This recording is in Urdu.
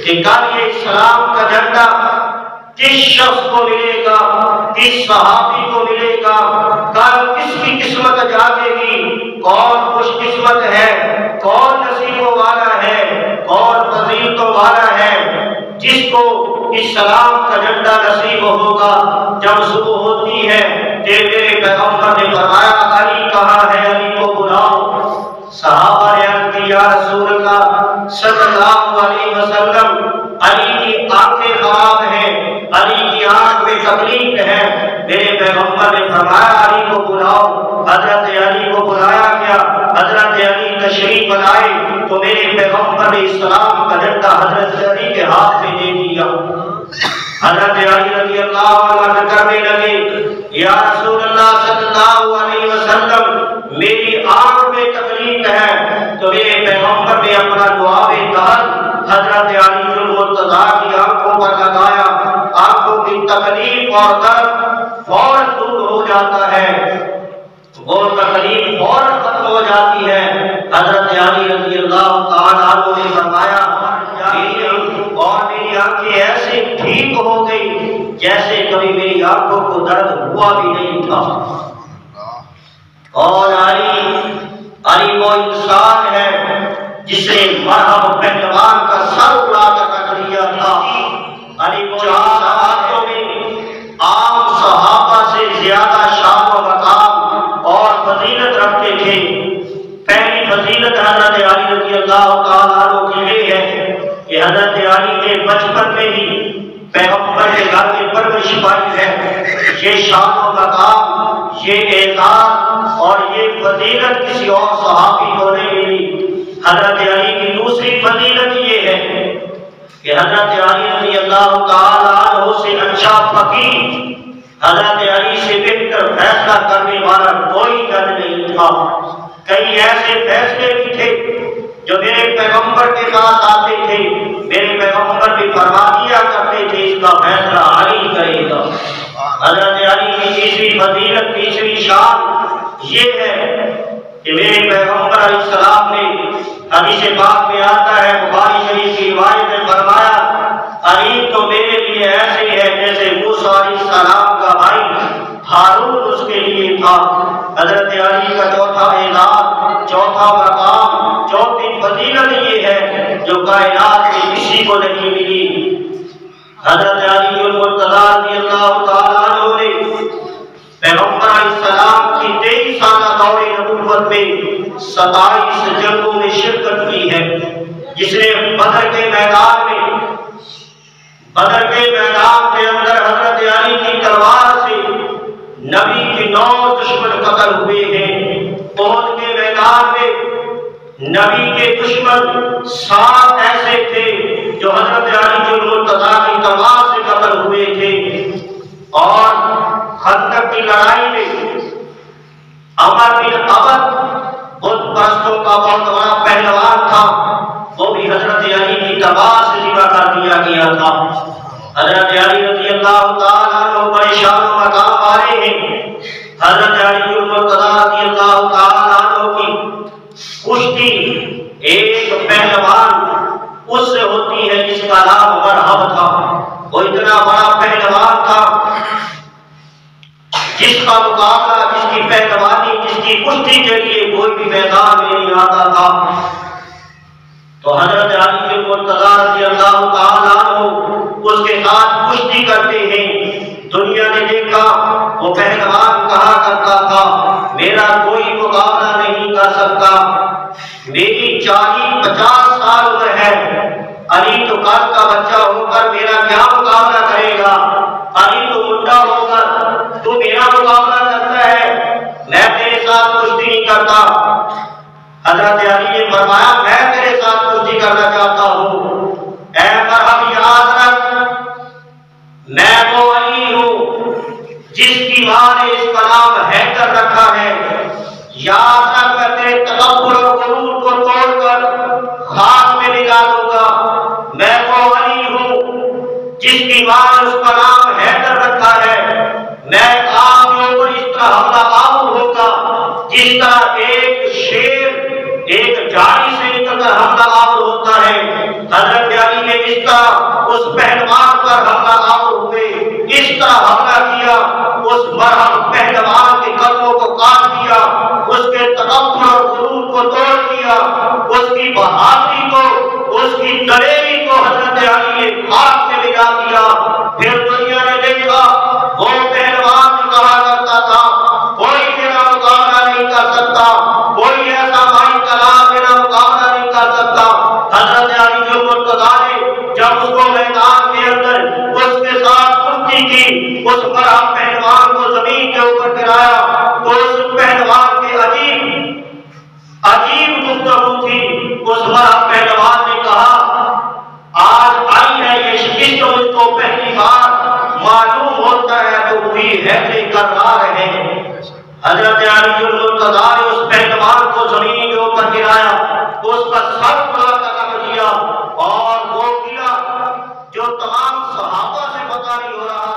کہ کل یہ اسلام کا جھنڈا کس شخص کو ملے گا، کس صحابی کو ملے گا، کل کس کی قسمت جاگے گی، کون خوش قسمت ہے، کون نصیبوں والا ہے، کون فضیلتوں والا ہے جس کو اسلام کا جھنڈا نصیب ہوگا۔ جب صبح ہوتی ہے میرے پیغمبر نے فرمایا علی کہاں ہے، علی کو بلاؤ۔ صحابہ نے عرض کی یا رسول اللہ صلی اللہ علیہ وسلم علی کی آنکھیں خراب ہیں، علی کی آنکھ میں تکلیف ہے۔ میرے پیغمبر نے فرمایا علی کو بلاؤ۔ حضرت علی کو بلایا گیا، حضرت علی تشریف لائے تو میرے پیغمبر نے اسلام کا جھنڈا حضرت علی کے ہاتھ میں دے دیا۔ حضرت علی رضی اللہ عنہ کرنے لگے یا رسول اللہ صلی اللہ علیہ وسلم میری آنکھ میں تکلیف ہے، تو میرے پیغمبر نے اپنا دعا دہر حضرت علی المرتضیٰ کی آنکھوں پر لگایا، آنکھوں کی تکلیف اور درد فوراً دور ہو جاتا ہے، وہ تکلیف فوراً ختم ہو جاتی ہے۔ حضرت علی رضی اللہ تعالیٰ عنہ نے فرمایا اور میری آنکھیں ایسے ٹھیک ہو گئی جیسے کبھی میری آنکھوں کو درد ہوا بھی نہیں تھا۔ اور علی وہ انسان ہے جس نے مرہم پہلوان کا سر اڑا کر رکھ دیا تھا۔ علی وہ صحابوں میں عام صحابہ سے زیادہ شان و مقام اور فضیلت رکھتے تھے۔ پہلی فضیلت حضرت علی رضی اللہ تعالیٰ عنہ کی یہ ہے کہ حضرت علی کے بچپن میں ہی پیغمبر کے گھر میں پرورش پائی ہے۔ یہ شان و مقام، یہ اعزاز اور یہ فضیلت کسی اور صحابی کو نہیں ملی۔ حضرت علی کی دوسری فضیلت یہ ہے کہ حضرت علی رضی اللہ تعالیٰ عنہ سے اچھا فقیہ، حضرت علی سے بہتر فیصلہ کرنے والا کوئی جج نہیں تھا۔ کئی ایسے فیصلے بھی تھے جو میرے پیغمبر کے پاس آتے تھے، میرے پیغمبر بھی فرما دیا کرتے تھے اس کا فیصلہ علی کرے گا۔ حضرت علی کی تیسری فضیلت، تیسری شان یہ ہے کہ میرے پیغمبر علیہ السلام نے حدیث پاک میں آتا ہے، بخاری شریف کی روایت میں فرمایا علی تو میرے لیے ایسے ہے جیسے موسیٰ علیہ السلام کا بھائی ہارون اس کے لیے تھا۔ حضرت علی کا چوتھا اعزاز، چوتھا مقام، چوتھی فضیلت یہ ہے جو کائنات میں کسی کو نہیں ملی۔ حضرت علی المرتضیٰ رضی اللہ تعالیٰ عنہ نے پیغمبر علیہ السلام کی 23 سالہ دور نبوت میں 27 جنگوں میں شرکت کی ہے، جس نے بدر کے میدان میں اندر حضرت علی کی تلوار سے نبی کے 9 دشمن قتل ہوئے ہیں۔ احد کے میدان میں نبی کے دشمن 7 ایسے تھے جو حضرت علی المرتضیٰ کی تلوار سے قتل ہوئے تھے۔ اور خندق کی لڑائی میں عمر بن عبد بت پرستوں کا بہت بڑا پہلوان تھا، وہ بھی حضرت علی کی تلوار سے ذبح کر دیا گیا تھا۔ حضرت علی رضی اللہ تعالیٰ عنہ بڑے شان و مقام والے ہیں۔ حضرت علی المرتضیٰ رضی اللہ تعالیٰ عنہ کی کشتی ایک پہلوان اس سے ہوتی ہے جس کا نام مرہم تھا۔ وہ اتنا بڑا پہلوان تھا جس کا مقابلہ، جس کی پہلوانی، جس کی کشتی کے لیے کوئی بھی میدان میں نہیں آتا تھا۔ تو حضرت علی المرتضیٰ رضی اللہ تعالیٰ عنہ اس کے ساتھ کشتی کرتے ہیں۔ دنیا نے دیکھا وہ پہلوان کہا کرتا تھا میرا کوئی مقابلہ نہیں کر سکتا، میری 40-50 سال عمر ہے، علی تو کل کا بچہ ہو کر میرا کیا مقابلہ کرے گا، علی تو بڈھا ہو کر تو میرا مقابلہ کرتا ہے، میں تیرے ساتھ کشتی نہیں کرتا۔ حضرت علی نے فرمایا میں تیرے ساتھ کشتی کرنا چاہتا ہوں۔ اے مرحب یاد رکھ میں وہ علی ہوں جس کی ماں نے اس کا نام حیدر رکھا ہے۔ یاد رکھ میں تیرے تکبر و غرور کو توڑ کر خاک میں ملا دوں گا۔ میں وہ علی ہوں جس کی ماں نے اس کا نام حیدر رکھا ہے۔ میں آپ کے اوپر اس طرح حملہ آور ہوگا جس طرح ایک شیر ایک جھاڑی سے نکل کر حملہ آور ہوتا ہے۔ حضرت علی نے اس طرح اس پہلوان پر حملہ آور ہوئے، اس طرح حملہ کیا، اس مرحوم پہلوان کے قدموں کو کاٹ دیا، اس کے تکبر اور غرور کو توڑ دیا، اس کی بہادری کو، اس کی دلیری کو حضرت علی نے خاک میں ملا دیا۔ پھر دنیا نے دیکھا وہ پہلوان کہا کرتا تھا کوئی میرا مقابلہ نہیں کر سکتا، کوئی ایسا بھائی کلام میرا مقابلہ نہیں کر سکتا۔ حضرت علی جو مرتضیٰ نے جب اس کو میدان کے اندر اس کے ساتھ کشتی کی، اس مرحوم پہلوان کو زمین کے اوپر گرایا، تو اس پہلوان کے عجیب گفتگو تھی۔ اس مرحوم پہلوان نے کہا آج آئی ہے یہ شکست مجھ کو پہلی بار معلوم ہوتا ہے تو وہی حملے کر رہے ہیں۔ حضرت علی المرتضیٰ نے اس پہلوان کو زمین کے اوپر گرایا، اس کا سر اڑا کر رکھ دیا، اور وہ گرا جو تمام صحابہ سے پتہ نہیں ہو رہا